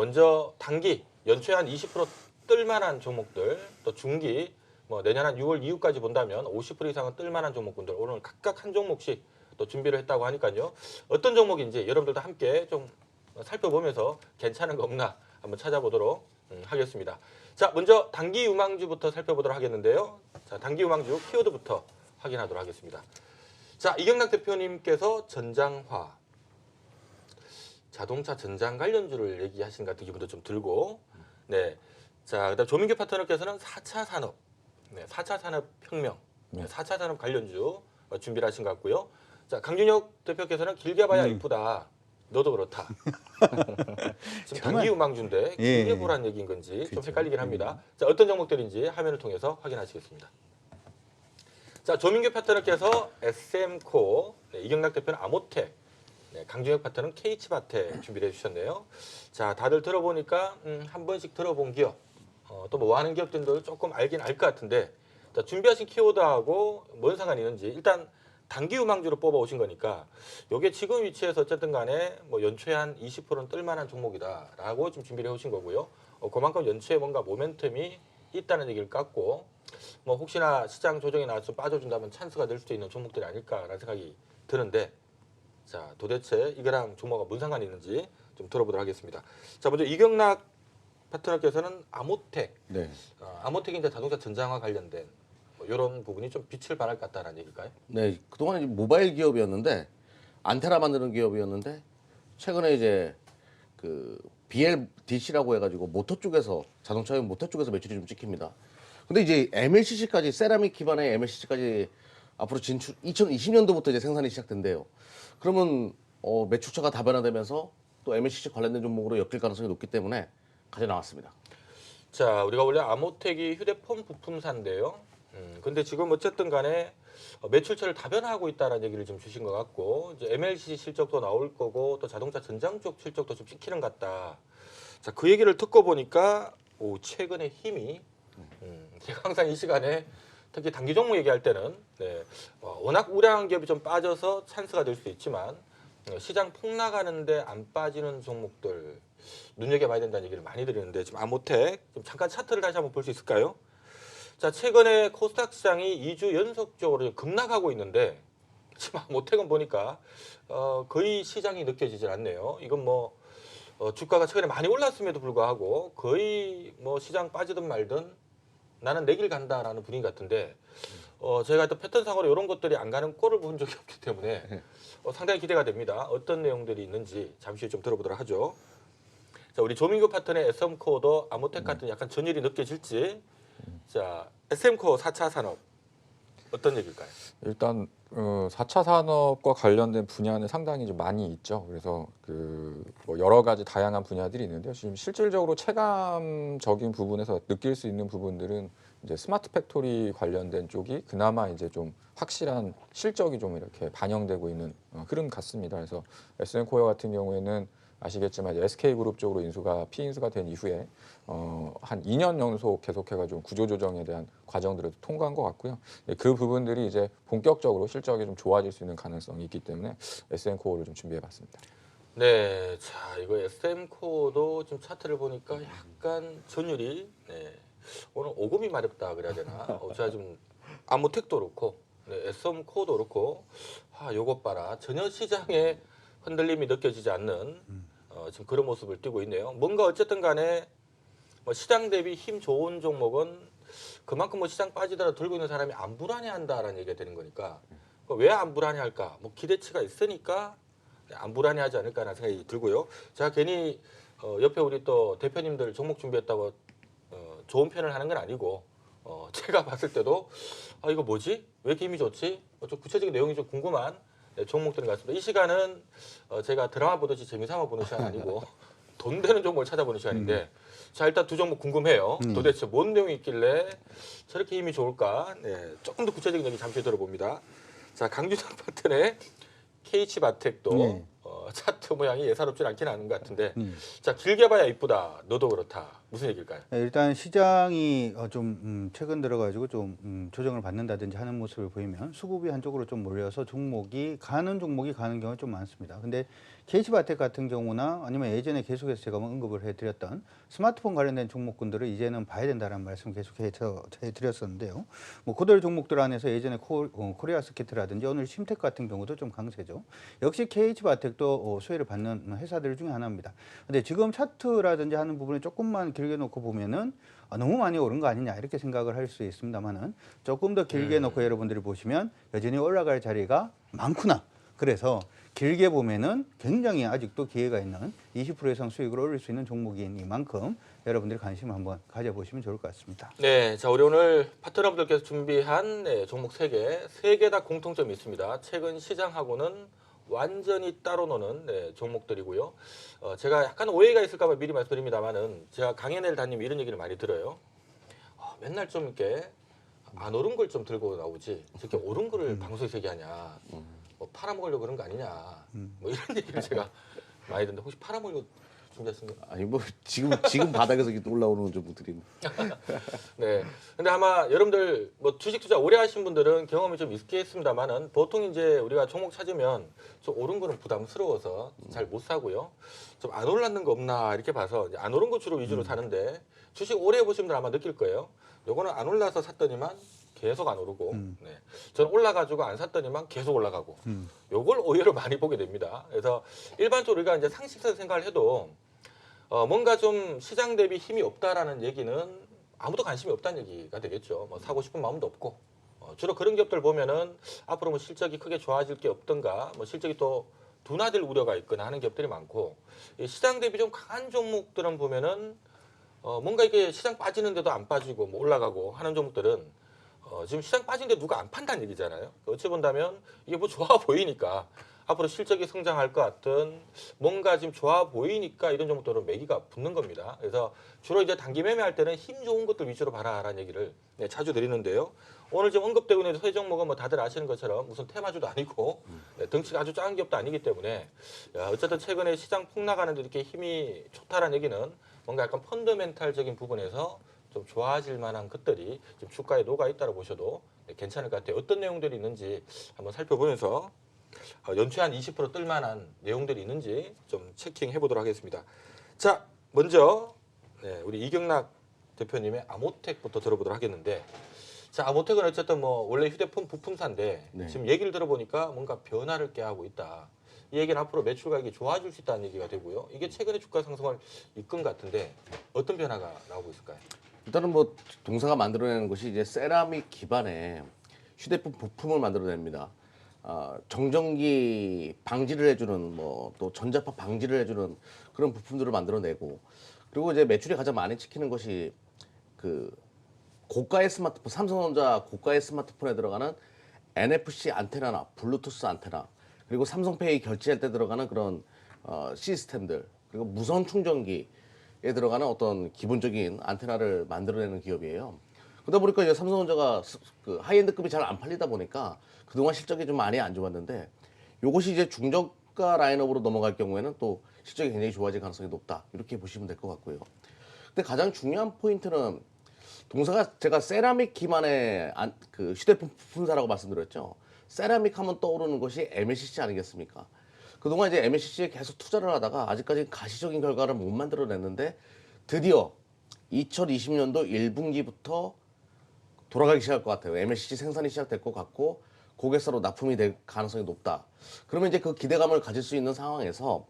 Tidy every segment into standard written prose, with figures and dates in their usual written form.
먼저 단기 연초에 한 20% 뜰만한 종목들, 또 중기 뭐 내년 한 6월 이후까지 본다면 50% 이상은 뜰만한 종목군들 오늘 각각 한 종목씩 또 준비를 했다고 하니까요. 어떤 종목인지 여러분들도 함께 좀 살펴보면서 괜찮은 거 없나 한번 찾아보도록 하겠습니다. 자, 먼저 단기 유망주부터 살펴보도록 하겠는데요. 자, 단기 유망주 키워드부터 확인하도록 하겠습니다. 자, 이경락 대표님께서 전장화, 자동차 전장 관련주를 얘기하신 것 같은 기분도 좀 들고, 네. 자, 그다음 조민규 파트너께서는 4차 산업, 네, 4차 산업 혁명, 네, 4차 산업 관련주 준비를 하신 것 같고요. 자, 강준혁 대표께서는 길게 봐야 이쁘다. 너도 그렇다. 지금 단기 유망주인데 길게 보란 얘기인 건지 좀 헷갈리긴 합니다. 자, 어떤 종목들인지 화면을 통해서 확인하시겠습니다. 자, 조민규 파트너께서 SM코, 네, 이경락 대표는 아모텍, 네, 강준혁 파트너는 KH바텍 준비를 해주셨네요. 자, 다들 들어보니까 한 번씩 들어본 기업, 또 뭐 하는 기업들도 조금 알긴 알 것 같은데, 자, 준비하신 키워드하고 뭔 상관이 있는지 일단 단기 유망주로 뽑아 오신 거니까 이게 지금 위치에서 어쨌든 간에 뭐 연초에 한 20%는 뜰만한 종목이다라고 좀 준비를 해오신 거고요. 그만큼 연초에 뭔가 모멘텀이 있다는 얘기를 깎고 뭐 혹시나 시장 조정이 나와서 빠져준다면 찬스가 될 수도 있는 종목들이 아닐까라는 생각이 드는데, 자, 도대체 이거랑 종목과 무슨 상관이 있는지 좀 들어보도록 하겠습니다. 자, 먼저 이경락 파트너께서는 아모텍, 네. 아모텍이 이제 자동차 전장화 관련된 뭐 이런 부분이 좀 빛을 발할 것 같다는 얘기일까요? 네, 그동안 모바일 기업이었는데 안테나 만드는 기업이었는데 최근에 이제 그 BLDC라고 해가지고 모터 쪽에서 자동차용 모터 쪽에서 매출이 좀 찍힙니다. 근데 이제 MLCC까지 세라믹 기반의 MLCC까지 앞으로 진출 2020년도부터 이제 생산이 시작된대요. 그러면 매출처가 다변화되면서 또 MLCC 관련된 종목으로 엮일 가능성이 높기 때문에 가져 나왔습니다. 자, 우리가 원래 아모텍이 휴대폰 부품사인데요. 근데 지금 어쨌든 간에 매출처를 다변화하고 있다는 얘기를 좀 주신 것 같고, 이제 MLCC 실적도 나올 거고, 또 자동차 전장 쪽 실적도 좀 찍히는 것 같다. 자, 그 얘기를 듣고 보니까, 최근에 힘이, 제가 항상 이 시간에 특히 단기 종목 얘기할 때는, 네, 워낙 우량한 기업이 좀 빠져서 찬스가 될 수 있지만, 시장 폭락하는데 안 빠지는 종목들, 눈여겨봐야 된다는 얘기를 많이 드리는데, 지금 아모텍, 좀 잠깐 차트를 다시 한번 볼 수 있을까요? 자, 최근에 코스닥 시장이 2주 연속적으로 급락하고 있는데 지금 아모텍은 보니까 거의 시장이 느껴지질 않네요. 이건 뭐 주가가 최근에 많이 올랐음에도 불구하고 거의 뭐 시장 빠지든 말든 나는 내 길 간다라는 분위기 같은데 제가 또 패턴상으로 이런 것들이 안 가는 꼴을 본 적이 없기 때문에 상당히 기대가 됩니다. 어떤 내용들이 있는지 잠시 후에 좀 들어보도록 하죠. 자, 우리 조민규 파트너의 SM코어도 아모텍 같은 약간 전율이 느껴질지. 자, SM코어 4차 산업 어떤 얘기일까요? 일단 4차 산업과 관련된 분야는 상당히 좀 많이 있죠. 그래서 뭐 여러 가지 다양한 분야들이 있는데요. 지금 실질적으로 체감적인 부분에서 느낄 수 있는 부분들은 이제 스마트 팩토리 관련된 쪽이 그나마 이제 좀 확실한 실적이 좀 이렇게 반영되고 있는 흐름 같습니다. 그래서 SM코어 같은 경우에는 아시겠지만 SK그룹 쪽으로 피인수가 된 이후에 한 2년 연속 계속해가지고 구조조정에 대한 과정들을 통과한 것 같고요. 그 부분들이 이제 본격적으로 실적이 좀 좋아질 수 있는 가능성이 있기 때문에 SM코어를 좀 준비해봤습니다. 네, 자, 이거 SM코어도 지금 차트를 보니까 약간 전율이 오늘 오금이 마렵다 그래야 되나? 제가 좀 아모텍도 그렇고 SM코어도 그렇고 요것 봐라. 전혀 시장에 흔들림이 느껴지지 않는 지금 그런 모습을 띠고 있네요. 뭔가 어쨌든 간에 뭐 시장 대비 힘 좋은 종목은 그만큼 뭐 시장 빠지더라도 들고 있는 사람이 안 불안해한다라는 얘기가 되는 거니까 왜 안 불안해할까? 뭐 기대치가 있으니까 안 불안해하지 않을까라는 생각이 들고요. 제가 괜히 옆에 우리 또 대표님들 종목 준비했다고 좋은 편을 하는 건 아니고 제가 봤을 때도 이거 뭐지? 왜 이렇게 힘이 좋지? 좀 구체적인 내용이 좀 궁금한 종목들인 것 같습니다. 이 시간은 제가 드라마 보듯이 재미삼아 보는 시간 아니고 돈 되는 종목을 찾아보는 시간인데 자, 일단 두 종목 궁금해요. 도대체 뭔 내용이 있길래 저렇게 힘이 좋을까? 네, 조금 더 구체적인 얘기 잠시 들어봅니다. 자, 강준상 파트너의 KH바텍도 차트 모양이 예사롭지 않긴 않은 것 같은데 자, 길게 봐야 이쁘다. 너도 그렇다. 무슨 얘기일까요? 네, 일단 시장이 좀 최근 들어가지고 좀 조정을 받는다든지 하는 모습을 보이면 수급이 한쪽으로 좀 몰려서 종목이 가는 경우가 좀 많습니다. 근데 KH바텍 같은 경우나 아니면 예전에 계속해서 제가 언급을 해드렸던 스마트폰 관련된 종목군들을 이제는 봐야 된다는 말씀 계속해서 해드렸었는데요. 뭐 그들 종목들 안에서 예전에 코리아스케트라든지 오늘 심텍 같은 경우도 좀 강세죠. 역시 KH바텍도 수혜를 받는 회사들 중에 하나입니다. 근데 지금 차트라든지 하는 부분에 조금만 길게 놓고 보면은 너무 많이 오른 거 아니냐 이렇게 생각을 할 수 있습니다만은 조금 더 길게 놓고 여러분들이 보시면 여전히 올라갈 자리가 많구나. 그래서 길게 보면은 굉장히 아직도 기회가 있는 20% 이상 수익을 올릴 수 있는 종목이니만큼 여러분들이 관심을 한번 가져보시면 좋을 것 같습니다. 네, 자 우리 오늘 파트너분들께서 준비한 종목 3개 다 공통점이 있습니다. 최근 시장하고는 완전히 따로 노는 종목들이고요. 제가 약간 오해가 있을까 봐 미리 말씀드립니다만은 제가 강연회를 다니면 이런 얘기를 많이 들어요. 맨날 좀 이렇게 안 오른 걸 좀 들고 나오지 저렇게 오른 거를 방송에서 얘기하냐. 뭐 팔아먹으려고 그런 거 아니냐. 뭐 이런 얘기를 제가 많이 듣는데 혹시 팔아먹으려고 준비했습니까? 아니 뭐 지금 바닥에서 이렇게 올라오는 종목들이 네. 근데 아마 여러분들 뭐 주식 투자 오래 하신 분들은 경험이 좀 있겠습니다만은 보통 이제 우리가 종목 찾으면 좀 오른 거는 부담스러워서 잘 못 사고요. 좀 안 올랐는 거 없나 이렇게 봐서 이제 안 오른 거 주로 위주로 사는데 주식 오래 해보신 분들 아마 느낄 거예요. 요거는 안 올라서 샀더니만 계속 안 오르고, 네. 저는 올라가지고 안 샀더니만 계속 올라가고, 요걸 오히려 많이 보게 됩니다. 그래서 일반적으로 우리가 이제 상식적인 생각을 해도 뭔가 좀 시장 대비 힘이 없다라는 얘기는 아무도 관심이 없다는 얘기가 되겠죠. 뭐 사고 싶은 마음도 없고 주로 그런 기업들 보면은 앞으로 뭐 실적이 크게 좋아질 게 없던가 뭐 실적이 또 둔화될 우려가 있거나 하는 기업들이 많고 이 시장 대비 좀 강한 종목들은 보면은 뭔가 이게 시장 빠지는데도 안 빠지고 뭐 올라가고 하는 종목들은 지금 시장 빠진데 누가 안 판다는 얘기잖아요. 어찌 본다면 이게 뭐 좋아 보이니까 앞으로 실적이 성장할 것 같은 뭔가 지금 좋아 보이니까 이런 종목들은 매기가 붙는 겁니다. 그래서 주로 이제 단기 매매할 때는 힘 좋은 것들 위주로 봐라라는 얘기를 자주 드리는데요. 오늘 지금 언급되고 있는 세 종목은 뭐 다들 아시는 것처럼 무슨 테마주도 아니고 덩치가 아주 작은 기업도 아니기 때문에 어쨌든 최근에 시장 폭락하는데 이렇게 힘이 좋다라는 얘기는 뭔가 약간 펀더멘탈적인 부분에서 좀 좋아질 만한 것들이 좀 주가에 녹아 있다고 보셔도 괜찮을 것 같아요. 어떤 내용들이 있는지 한번 살펴보면서 연초에 한 20% 뜰만한 내용들이 있는지 좀 체킹해 보도록 하겠습니다. 자, 먼저 우리 이경락 대표님의 아모텍부터 들어보도록 하겠는데, 자, 아모텍은 어쨌든 뭐 원래 휴대폰 부품사인데 네. 지금 얘기를 들어보니까 뭔가 변화를 꾀하고 있다. 이 얘기는 앞으로 매출 가격이 좋아질 수 있다는 얘기가 되고요. 이게 최근에 주가 상승을 이끈 것 같은데 어떤 변화가 나오고 있을까요? 일단은 뭐 동사가 만들어내는 것이 이제 세라믹 기반의 휴대폰 부품을 만들어냅니다. 정전기 방지를 해주는 뭐 또 전자파 방지를 해주는 그런 부품들을 만들어내고 그리고 이제 매출이 가장 많이 찍히는 것이 그 고가의 스마트폰 삼성전자 고가의 스마트폰에 들어가는 NFC 안테나나 블루투스 안테나 그리고 삼성페이 결제할 때 들어가는 그런 시스템들 그리고 무선 충전기에 들어가는 어떤 기본적인 안테나를 만들어내는 기업이에요. 그러다 보니까 이제 삼성전자가 그 하이엔드급이 잘 안 팔리다 보니까 그동안 실적이 좀 많이 안 좋았는데 요것이 이제 중저가 라인업으로 넘어갈 경우에는 또 실적이 굉장히 좋아질 가능성이 높다 이렇게 보시면 될 것 같고요. 근데 가장 중요한 포인트는 동사가 제가 세라믹 기반의 그 휴대폰 부품사라고 말씀드렸죠. 세라믹 하면 떠오르는 것이 MLCC 아니겠습니까? 그동안 이제 MLCC에 계속 투자를 하다가 아직까지 가시적인 결과를 못 만들어냈는데 드디어 2020년도 1분기부터 돌아가기 시작할 것 같아요. MLCC 생산이 시작될 것 같고 고객사로 납품이 될 가능성이 높다. 그러면 이제 그 기대감을 가질 수 있는 상황에서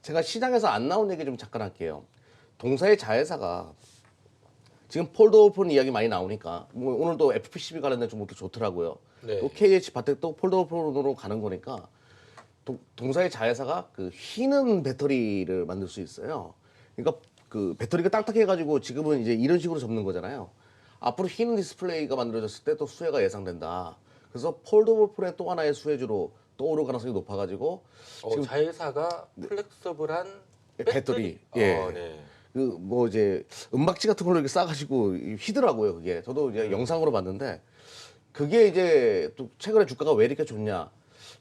제가 시장에서 안 나온 얘기 좀 잠깐 할게요. 동사의 자회사가 지금 폴더폰 이야기 많이 나오니까 뭐 오늘도 FPCB 관련된 종목도 좋더라고요. 네. 또 KH바텍도 폴더폰으로 가는 거니까 동사의 자회사가 그 휘는 배터리를 만들 수 있어요. 그러니까 그 배터리가 딱딱해가지고 지금은 이제 이런 식으로 접는 거잖아요. 앞으로 휘는 디스플레이가 만들어졌을 때 또 수혜가 예상된다. 그래서 폴더블폰의 또 하나의 수혜주로 떠오를 가능성이 높아가지고 지금 자회사가 플렉서블한 배터리. 예. 네. 그 뭐 이제 은박지 같은 걸로 이렇게 싸가지고 휘더라고요. 그게 저도 이제 영상으로 봤는데 그게 이제 또 최근에 주가가 왜 이렇게 좋냐?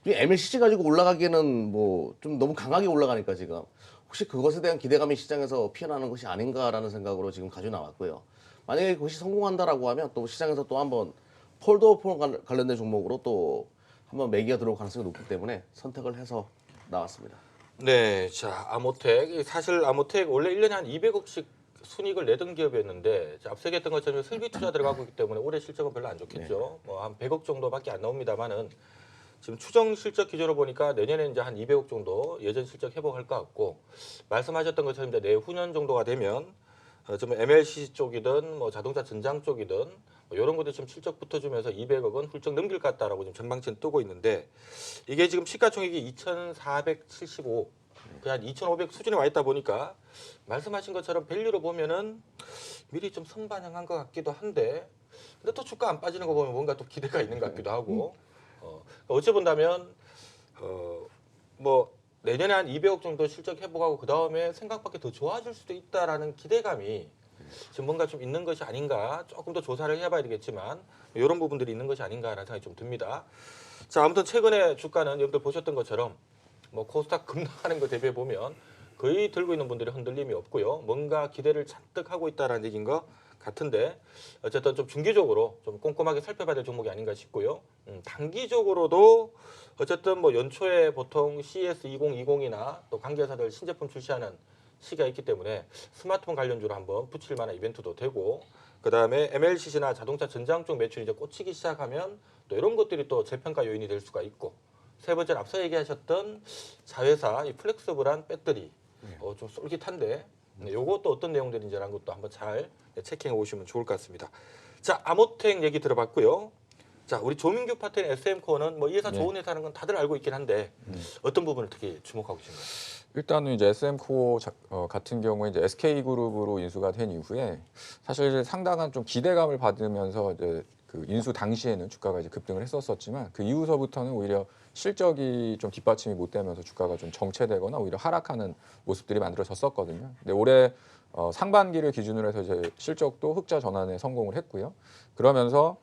MLCC 가지고 올라가기에는 뭐 좀 너무 강하게 올라가니까 지금 혹시 그것에 대한 기대감이 시장에서 피어나는 것이 아닌가라는 생각으로 지금 가지고 나왔고요. 만약에 그것이 성공한다라고 하면 또 시장에서 또 한번 폴더폰 관련된 종목으로 또 한번 매기가 들어올 가능성이 높기 때문에 선택을 해서 나왔습니다. 네, 자 아모텍 사실 아모텍 원래 1년에 한 200억씩 순이익을 내던 기업이었는데 앞서 얘기했던 것처럼 설비 투자 들어가고 있기 때문에 올해 실적은 별로 안 좋겠죠. 뭐 한 100억 정도밖에 안 나옵니다만은 지금 추정 실적 기준으로 보니까 내년에 이제 한 200억 정도 예전 실적 회복할 것 같고 말씀하셨던 것처럼 이제 내후년 정도가 되면 좀 MLCC 쪽이든 뭐 자동차 전장 쪽이든 뭐 이런 것들 좀 실적 붙어주면서 200억은 훌쩍 넘길 것 같다라고 지금 전망치는 뜨고 있는데 이게 지금 시가총액이 2,475, 그냥 2,500 수준에 와 있다 보니까 말씀하신 것처럼 밸류로 보면은 미리 좀 선반영한 것 같기도 한데 근데 또 주가 안 빠지는 거 보면 뭔가 또 기대가 있는 것 같기도 하고 어찌 본다면 뭐 내년에 한 200억 정도 실적 회복하고 그 다음에 생각밖에 더 좋아질 수도 있다라는 기대감이 지금 뭔가 좀 있는 것이 아닌가 조금 더 조사를 해봐야 되겠지만 이런 부분들이 있는 것이 아닌가라는 생각이 좀 듭니다. 자 아무튼 최근에 주가는 여러분들 보셨던 것처럼 뭐 코스닥 급락하는 거 대비해 보면 거의 들고 있는 분들이 흔들림이 없고요. 뭔가 기대를 잔뜩 하고 있다라는 얘기인 것 같은데 어쨌든 좀 중기적으로 좀 꼼꼼하게 살펴봐야 될 종목이 아닌가 싶고요. 단기적으로도 어쨌든 뭐 연초에 보통 CES 2020이나 또 관계사들 신제품 출시하는 시기가 있기 때문에 스마트폰 관련주로 한번 붙일 만한 이벤트도 되고 그다음에 MLCC나 자동차 전장 쪽 매출이 이제 꽂히기 시작하면 또 이런 것들이 또 재평가 요인이 될 수가 있고 세 번째는 앞서 얘기하셨던 자회사 이 플렉서블한 배터리 좀 쏠깃한데 요것도 어떤 내용들인지라는 것도 한번 잘 체킹해 오시면 좋을 것 같습니다. 자 아모텍 얘기 들어봤고요. 자 우리 조민규 파트너 SM코어는 뭐 이 회사 좋은 회사라는 건 다들 알고 있긴 한데 어떤 부분을 특히 주목하고 계신가요? 일단은 이제 SM코어 같은 경우에 이제 SK그룹으로 인수가 된 이후에 사실 상당한 좀 기대감을 받으면서 이제 그 인수 당시에는 주가가 이제 급등을 했었지만 그 이후서부터는 오히려 실적이 좀 뒷받침이 못 되면서 주가가 좀 정체되거나 오히려 하락하는 모습들이 만들어졌었거든요. 근데 올해 상반기를 기준으로 해서 이제 실적도 흑자 전환에 성공을 했고요. 그러면서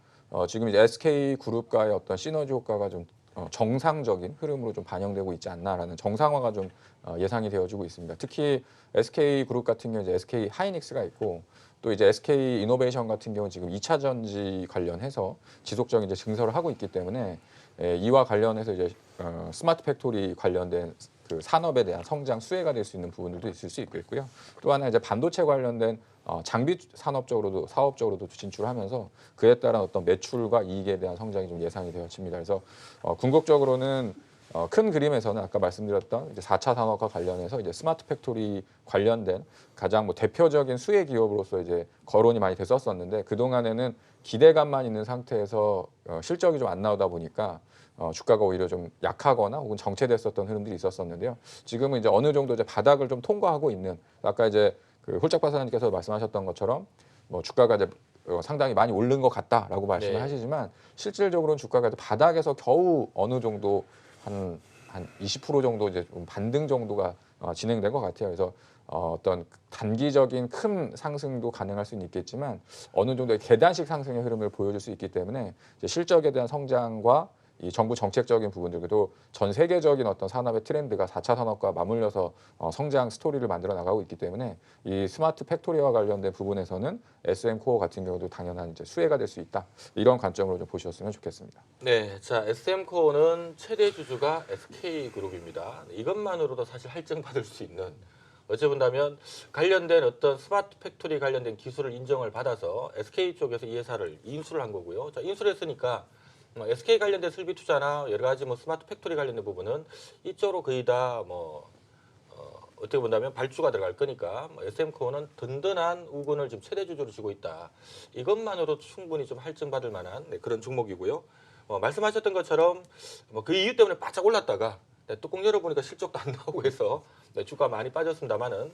지금 이제 SK그룹과의 어떤 시너지 효과가 좀 정상적인 흐름으로 좀 반영되고 있지 않나라는 정상화가 좀 예상이 되어지고 있습니다. 특히 SK그룹 같은 경우 이제 SK 하이닉스가 있고 또 이제 SK 이노베이션 같은 경우 지금 2차 전지 관련해서 지속적인 이제 증설을 하고 있기 때문에 이와 관련해서 이제 스마트 팩토리 관련된 그 산업에 대한 성장 수혜가 될 수 있는 부분들도 있을 수 있겠고요. 또 하나 이제 반도체 관련된 장비 산업적으로도 사업적으로도 진출하면서 그에 따른 어떤 매출과 이익에 대한 성장이 좀 예상이 되어집니다. 그래서 궁극적으로는 큰 그림에서는 아까 말씀드렸던 이제 4차 산업과 관련해서 이제 스마트 팩토리 관련된 가장 뭐 대표적인 수혜 기업으로서 이제 거론이 많이 됐었었는데 그 동안에는 기대감만 있는 상태에서 실적이 좀 안 나오다 보니까 주가가 오히려 좀 약하거나 혹은 정체됐었던 흐름들이 있었었는데요. 지금은 이제 어느 정도 이제 바닥을 좀 통과하고 있는 아까 이제 그 홀짝 박사님께서 말씀하셨던 것처럼 뭐 주가가 이제 상당히 많이 오른 것 같다라고 말씀을 네. 하시지만 실질적으로는 주가가 바닥에서 겨우 어느 정도 한 20% 정도 이제 좀 반등 정도가 진행된 것 같아요. 그래서 어떤 단기적인 큰 상승도 가능할 수는 있겠지만 어느 정도의 계단식 상승의 흐름을 보여줄 수 있기 때문에 이제 실적에 대한 성장과 이 정부 정책적인 부분들도 전 세계적인 어떤 산업의 트렌드가 4차 산업과 맞물려서 성장 스토리를 만들어 나가고 있기 때문에 이 스마트 팩토리와 관련된 부분에서는 SM코어 같은 경우도 당연한 이제 수혜가 될 수 있다. 이런 관점으로 좀 보셨으면 좋겠습니다. 네, 자 SM코어는 최대 주주가 SK그룹입니다. 이것만으로도 사실 할증받을 수 있는 어찌 본다면 관련된 어떤 스마트 팩토리 관련된 기술을 인정을 받아서 SK 쪽에서 이 회사를 인수를 한 거고요. 자 인수를 했으니까 SK 관련된 설비 투자나 여러 가지 뭐 스마트 팩토리 관련된 부분은 이쪽으로 거의 다 뭐 어떻게 본다면 발주가 들어갈 거니까 SM코어는 든든한 우군을 지금 최대 주주로 쥐고 있다. 이것만으로 충분히 좀 할증받을 만한 그런 종목이고요. 말씀하셨던 것처럼 그 이유 때문에 바짝 올랐다가 뚜껑 열어보니까 실적도 안 나오고 해서 주가 많이 빠졌습니다만은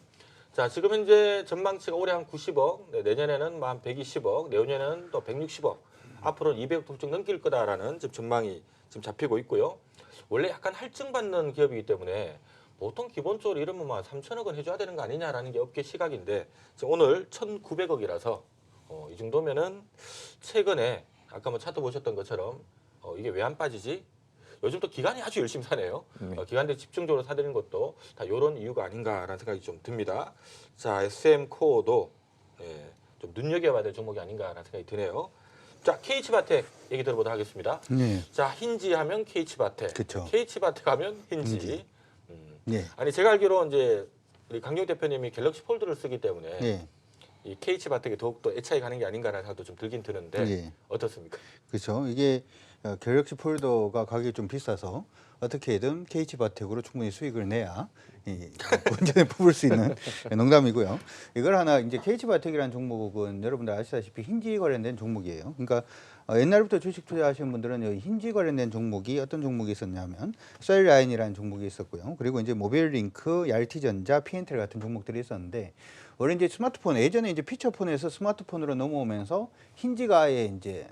자 지금 현재 전망치가 올해 한 90억, 내년에는 한 120억, 내후년에는 또 160억, 앞으로는 200억 훌쩍 넘길 거다라는 지금 전망이 지금 잡히고 있고요. 원래 약간 할증받는 기업이기 때문에 보통 기본적으로 이러면 막 3천억 원 해줘야 되는 거 아니냐라는 게 업계 시각인데 지금 오늘 1,900억이라서 이 정도면은 최근에 아까 뭐 차트 보셨던 것처럼 이게 왜 안 빠지지? 요즘 또 기관이 아주 열심히 사네요. 기관들이 집중적으로 사들이는 것도 다 이런 이유가 아닌가라는 생각이 좀 듭니다. 자, SM 코어도 예, 좀 눈여겨봐야 될 종목이 아닌가라는 생각이 드네요. 자, KH바텍 얘기 들어보도록 하겠습니다. 네. 자, 힌지 하면 KH바텍, 그쵸. KH바텍 하면 힌지. 네. 아니 제가 알기로 이제 우리 강경 대표님이 갤럭시 폴드를 쓰기 때문에 네. 이 KH바텍이 더욱더 애착이 가는 게 아닌가라는 생각도 좀 들긴 드는데 네. 어떻습니까? 그렇죠. 이게 갤럭시 폴더가 가격이 좀 비싸서 어떻게든 KH바텍으로 충분히 수익을 내야 본전에 뽑을 수 있는 농담이고요. 이걸 하나 이제 KH바텍이라는 종목은 여러분들 아시다시피 힌지 관련된 종목이에요. 그러니까 옛날부터 주식 투자하시는 분들은 이 힌지 관련된 종목이 어떤 종목이 있었냐면 셀라인이라는 종목이 있었고요. 그리고 이제 모빌링크, 얄티전자, 피엔텔 같은 종목들이 있었는데 원래 이제 스마트폰 예전에 이제 피처폰에서 스마트폰으로 넘어오면서 힌지가 아예 이제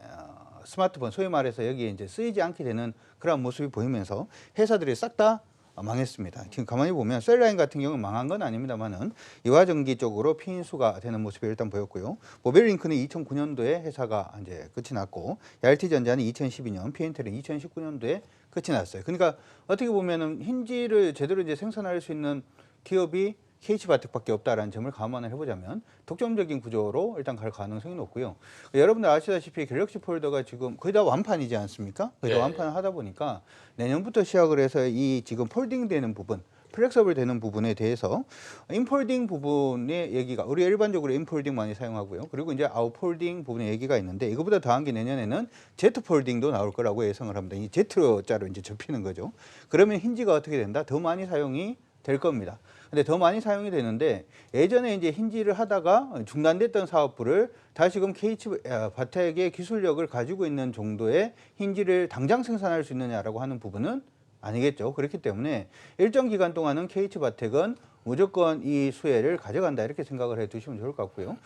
스마트폰 소위 말해서 여기에 이제 쓰이지 않게 되는 그런 모습이 보이면서 회사들이 싹 다 망했습니다. 지금 가만히 보면 셀라인 같은 경우는 망한 건 아닙니다만은 이화전기 쪽으로 피인수가 되는 모습이 일단 보였고요. 모빌링크는 2009년도에 회사가 이제 끝이 났고 얄티전자는 2012년, 피엔텔은 2019년도에 끝이 났어요. 그러니까 어떻게 보면은 힌지를 제대로 이제 생산할 수 있는 기업이 KH바텍밖에 없다라는 점을 감안을 해보자면 독점적인 구조로 일단 갈 가능성이 높고요. 여러분들 아시다시피 갤럭시 폴더가 지금 거의 다 완판이지 않습니까? 거의 다 네. 완판을 하다 보니까 내년부터 시작을 해서 이 지금 폴딩 되는 부분, 플렉서블 되는 부분에 대해서 인폴딩 부분의 얘기가 우리 일반적으로 인폴딩 많이 사용하고요. 그리고 이제 아웃폴딩 부분의 얘기가 있는데 이거보다 더한 게 내년에는 Z폴딩도 나올 거라고 예상을 합니다. 이 Z자로 이제 접히는 거죠. 그러면 힌지가 어떻게 된다? 더 많이 사용이 될 겁니다. 근데 더 많이 사용이 되는데 예전에 이제 힌지를 하다가 중단됐던 사업부를 다시금 KH바텍의 기술력을 가지고 있는 정도의 힌지를 당장 생산할 수 있느냐라고 하는 부분은 아니겠죠. 그렇기 때문에 일정 기간 동안은 KH바텍은 무조건 이 수혜를 가져간다 이렇게 생각을 해 두시면 좋을 것 같고요.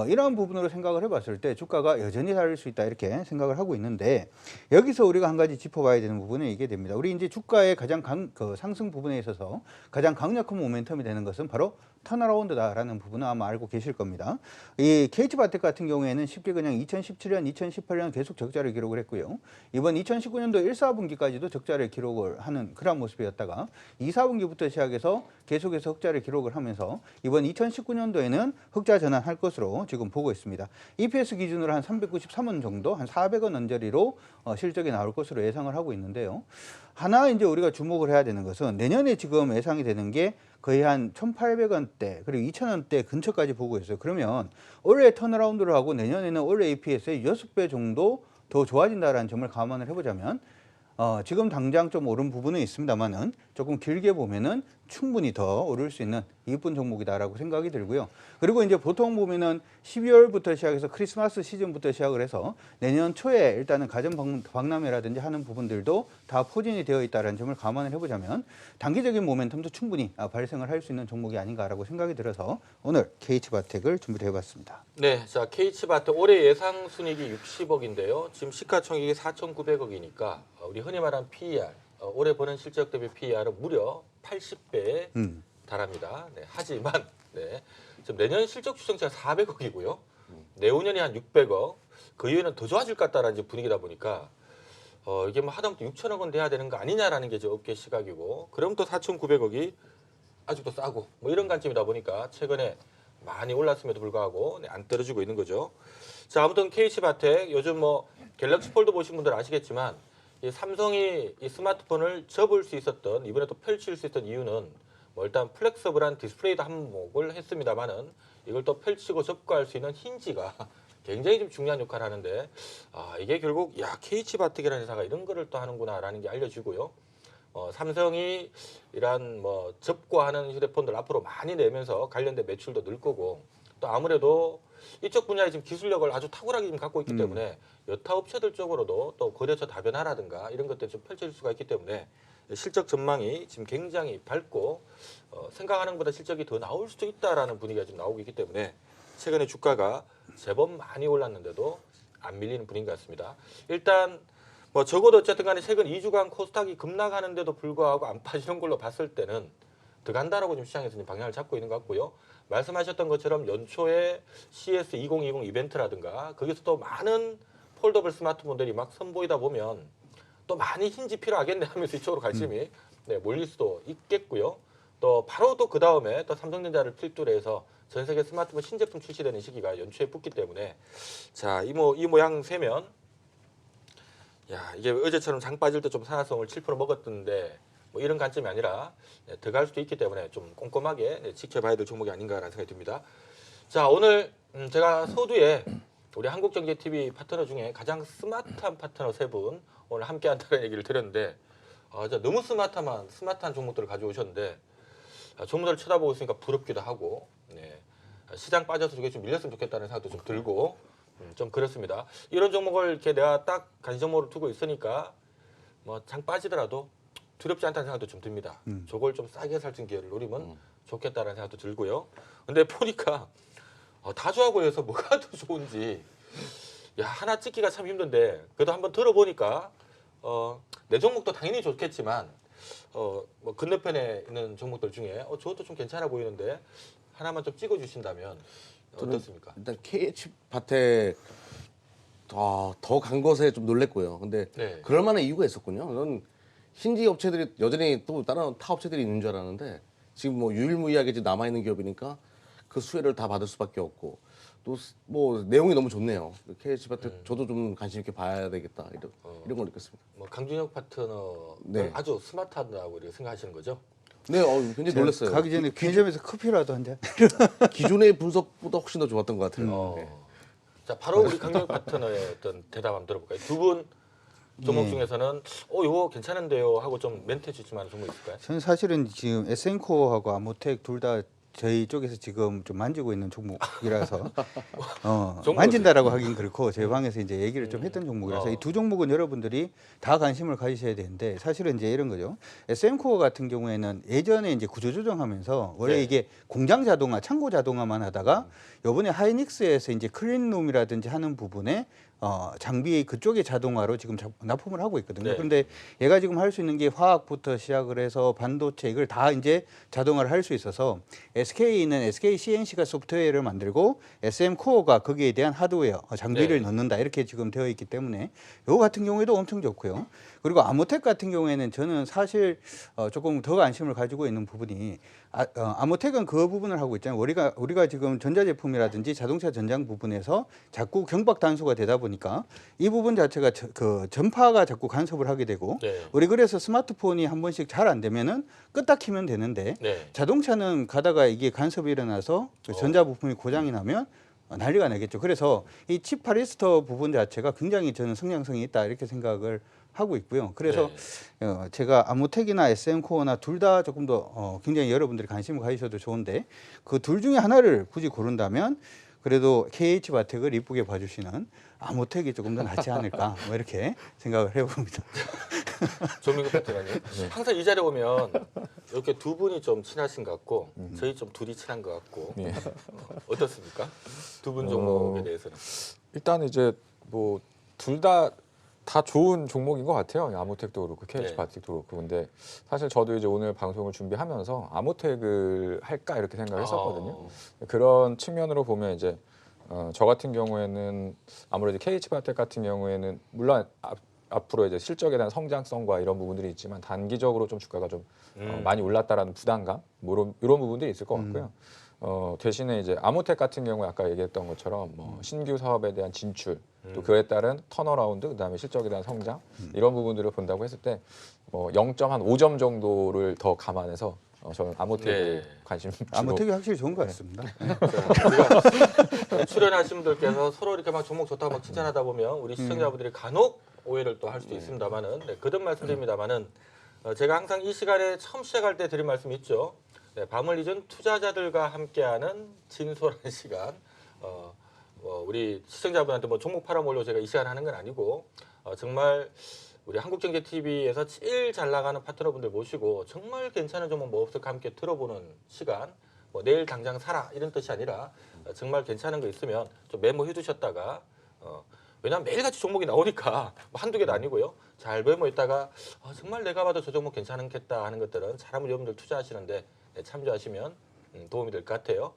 이러한 부분으로 생각을 해봤을 때 주가가 여전히 살릴 수 있다 이렇게 생각을 하고 있는데 여기서 우리가 한 가지 짚어봐야 되는 부분은 이게 됩니다. 우리 이제 주가의 가장 상승 부분에 있어서 가장 강력한 모멘텀이 되는 것은 바로 턴어라운드다라는 부분은 아마 알고 계실 겁니다. 이 KH바텍 같은 경우에는 쉽게 그냥 2017년, 2018년 계속 적자를 기록을 했고요. 이번 2019년도 1, 4분기까지도 적자를 기록을 하는 그런 모습이었다가 2, 4분기부터 시작해서 계속해서 흑자를 기록을 하면서 이번 2019년도에는 흑자 전환할 것으로 지금 보고 있습니다. EPS 기준으로 한 393원 정도, 한 400원 언저리로 실적이 나올 것으로 예상을 하고 있는데요. 하나 이제 우리가 주목을 해야 되는 것은 내년에 지금 예상이 되는 게 거의 한 1,800원대 그리고 2,000원대 근처까지 보고 있어요. 그러면 올해 턴어라운드를 하고 내년에는 올해 EPS의 6배 정도 더 좋아진다는 점을 감안을 해보자면 지금 당장 좀 오른 부분은 있습니다만은 조금 길게 보면은 충분히 더 오를 수 있는 이쁜 종목이다라고 생각이 들고요. 그리고 이제 보통 보면은 12월부터 시작해서 크리스마스 시즌부터 시작을 해서 내년 초에 일단은 가전 박람회라든지 하는 부분들도 다 포진이 되어 있다는 점을 감안을 해보자면 단기적인 모멘텀도 충분히 발생을 할 수 있는 종목이 아닌가라고 생각이 들어서 오늘 KH바텍을 준비를 해봤습니다. 네, 자 KH바텍 올해 예상 순이익이 60억인데요. 지금 시가총액이 4,900억이니까 우리 흔히 말하는 PER, 올해 버는 실적 대비 PER은 무려 80배에 달합니다. 네, 하지만 지금 내년 실적 추정치가 400억이고요. 내후년이 한 600억, 그 이후에는 더 좋아질 것 같다라는 분위기다 보니까 이게 뭐 하다못해 6천억 원 돼야 되는 거 아니냐라는 게 이제 업계 시각이고, 그럼 또 4,900억이 아직도 싸고 뭐 이런 관점이다 보니까 최근에 많이 올랐음에도 불구하고 안 떨어지고 있는 거죠. 자, 아무튼 KH바텍 요즘 뭐 갤럭시 폴드 보신 분들은 아시겠지만 이 삼성이 이 스마트폰을 접을 수 있었던, 이번에 또 펼칠 수 있었던 이유는 뭐 일단 플렉서블한 디스플레이도 한몫을 했습니다만은 이걸 또 펼치고 접고 할 수 있는 힌지가 굉장히 좀 중요한 역할을 하는데 이게 결국 KH바텍이라는 회사가 이런 거를 또 하는구나라는 게 알려지고요. 삼성이 이러한 뭐 접고 하는 휴대폰들 앞으로 많이 내면서 관련된 매출도 늘 거고, 또 아무래도 이쪽 분야에 지금 기술력을 아주 탁월하게 지금 갖고 있기 때문에 여타 업체들 쪽으로도 또 거래처 다변화라든가 이런 것들이 좀 펼쳐질 수가 있기 때문에 실적 전망이 지금 굉장히 밝고 생각하는 것보다 실적이 더 나올 수도 있다라는 분위기가 지금 나오고 있기 때문에 최근에 주가가 제법 많이 올랐는데도 안 밀리는 분위기 같습니다. 일단 뭐 적어도 어쨌든 간에 최근 2주간 코스닥이 급락하는데도 불구하고 안 빠지는 걸로 봤을 때는 더 간다라고 지금 시장에서 지금 방향을 잡고 있는 것 같고요. 말씀하셨던 것처럼 연초에 CS 2020 이벤트라든가 거기서 또 많은 폴더블 스마트폰들이 막 선보이다 보면 또 많이 힌지 필요하겠네 하면서 이쪽으로 관심이 몰릴 수도 있겠고요. 또 바로 또 그 다음에 또 삼성전자를 필두로 해서 전 세계 스마트폰 신제품 출시되는 시기가 연초에 붙기 때문에 자, 이 모양 세면 야, 이게 어제처럼 장 빠질 때 좀 산화성을 7% 먹었던데 뭐 이런 관점이 아니라 들어갈 수도 있기 때문에 좀 꼼꼼하게 지켜봐야 될 종목이 아닌가라는 생각이 듭니다. 자, 오늘 제가 소두에 우리 한국경제TV 파트너 중에 가장 스마트한 파트너 세 분 오늘 함께한다는 얘기를 드렸는데 진짜 너무 스마트한 종목들을 가져오셨는데 종목들을 쳐다보고 있으니까 부럽기도 하고 시장 빠져서 저게 좀 밀렸으면 좋겠다는 생각도 좀 들고 좀 그렇습니다. 이런 종목을 이렇게 내가 딱 간시 종목으로 두고 있으니까 뭐 장 빠지더라도 두렵지 않다는 생각도 좀 듭니다. 저걸 좀 싸게 살 수 있는 기회를 노리면 좋겠다는 생각도 들고요. 근데 보니까 다주하고 해서 뭐가 더 좋은지 야 하나 찍기가 참 힘든데 그래도 한번 들어보니까 내 종목도 당연히 좋겠지만 뭐 건너편에 있는 종목들 중에 저것도 좀 괜찮아 보이는데 하나만 좀 찍어주신다면 어떻습니까? 일단 KH바텍 더 간 것에 좀 놀랬고요. 근데 네. 그럴 만한 이유가 있었군요. 저는 힌지 업체들이 여전히 또 다른 타 업체들이 있는 줄 알았는데 지금 뭐 유일무이하게 지금 남아 있는 기업이니까 그 수혜를 다 받을 수밖에 없고 또 뭐 내용이 너무 좋네요. KH바텍 저도 좀 관심 있게 봐야 되겠다 이런 걸 느꼈습니다. 뭐 강준혁 파트너 네. 아주 스마트하다고 이렇게 생각하시는 거죠? 네, 굉장히 놀랐어요. 가기 전에 편의점에서 커피라도 한 잔. 기존의 분석보다 훨씬 더 좋았던 것 같아요. 네. 자, 바로 우리 강준혁 파트너의 어떤 대답 한번 들어볼까요? 두 분 종목 중에서는 이거 괜찮은데요 하고 좀 멘트 주실 만한 종목 있을까요? 저는 사실은 지금 SM코어하고 아모텍 둘 다 저희 쪽에서 지금 좀 만지고 있는 종목이라서 만진다라고 하긴 그렇고 제 방에서 이제 얘기를 좀 했던 종목이라서 이 두 종목은 여러분들이 다 관심을 가지셔야 되는데 사실은 이제 이런 거죠. SM코어 같은 경우에는 예전에 이제 구조조정하면서 원래 네. 이게 공장 자동화, 창고 자동화만 하다가 요번에 하이닉스에서 이제 클린룸이라든지 하는 부분에 장비 그쪽의 자동화로 지금 납품을 하고 있거든요. 네. 그런데 얘가 지금 할 수 있는 게 화학부터 시작을 해서 반도체 이걸 다 이제 자동화를 할 수 있어서 SK는 SK CNC가 소프트웨어를 만들고 SM 코어가 거기에 대한 하드웨어 장비를 네. 넣는다 이렇게 지금 되어 있기 때문에 요 같은 경우에도 엄청 좋고요. 그리고 아모텍 같은 경우에는 저는 사실 조금 더 관심을 가지고 있는 부분이 아모텍은 그 부분을 하고 있잖아요. 우리가 지금 전자제품이라든지 자동차 전장 부분에서 자꾸 경박 단수가 되다 보니까 이 부분 자체가 그 전파가 자꾸 간섭을 하게 되고 네. 우리 그래서 스마트폰이 한 번씩 잘 안 되면은 끄딱 키면 되는데 네. 자동차는 가다가 이게 간섭이 일어나서 그 전자 부품이 고장이 나면 난리가 나겠죠. 그래서 이 칩 파리스터 부분 자체가 굉장히 저는 성장성이 있다 이렇게 생각을 하고 있고요. 그래서 제가 아모텍이나 SM코어나 둘 다 조금 더 굉장히 여러분들이 관심을 가지셔도 좋은데 그 둘 중에 하나를 굳이 고른다면 그래도 KH바텍을 이쁘게 봐주시는 아모텍이 조금 더 낫지 않을까 뭐 이렇게 생각을 해봅니다. 조민규 파트너님 항상 이 자리에 오면 이렇게 두 분이 좀 친하신 것 같고 저희 좀 둘이 친한 것 같고 네. 어떻습니까? 두 분 종목에 대해서는 일단 이제 뭐 둘 다 좋은 종목인 것 같아요. 아모텍도 그렇고 KH바텍도 그렇고. 근데 사실 저도 이제 오늘 방송을 준비하면서 아모텍을 할까 이렇게 생각을 했었거든요. 그런 측면으로 보면 이제 저 같은 경우에는 아무래도 KH바텍 같은 경우에는 물론 앞으로 이제 실적에 대한 성장성과 이런 부분들이 있지만 단기적으로 좀 주가가 좀 많이 올랐다라는 부담감 뭐 이런 부분들이 있을 것 같고요. 대신에 이제 아모텍 같은 경우에 아까 얘기했던 것처럼 뭐 신규 사업에 대한 진출 또 그에 따른 턴어라운드 그다음에 실적에 대한 성장 이런 부분들을 본다고 했을 때 뭐 0.5점 정도를 더 감안해서 저는 아모텍에 관심 주고 아모텍이 확실히 좋은 것 같습니다. 우리가 출연하신 분들께서 서로 이렇게 막 종목 좋다고 막 칭찬하다 보면 우리 시청자분들이 간혹 오해를 또 할 수도 있습니다만은 거듭 말씀드립니다만은 제가 항상 이 시간에 처음 시작할 때 드린 말씀이 있죠. 밤을 잊은 투자자들과 함께하는 진솔한 시간. 우리 시청자분한테 뭐 종목 팔아먹으려고 제가 이 시간 하는 건 아니고 정말 우리 한국경제TV에서 제일 잘 나가는 파트너분들 모시고 정말 괜찮은 종목 뭐 없을까 함께 들어보는 시간. 뭐 내일 당장 사라 이런 뜻이 아니라 정말 괜찮은 거 있으면 좀 메모해 두셨다가 왜냐하면 매일같이 종목이 나오니까 뭐 한두 개도 아니고요. 잘 메모했다가 정말 내가 봐도 저 종목 괜찮겠다 하는 것들은 잘하면 여러분들 투자하시는데 참조하시면 도움이 될 것 같아요.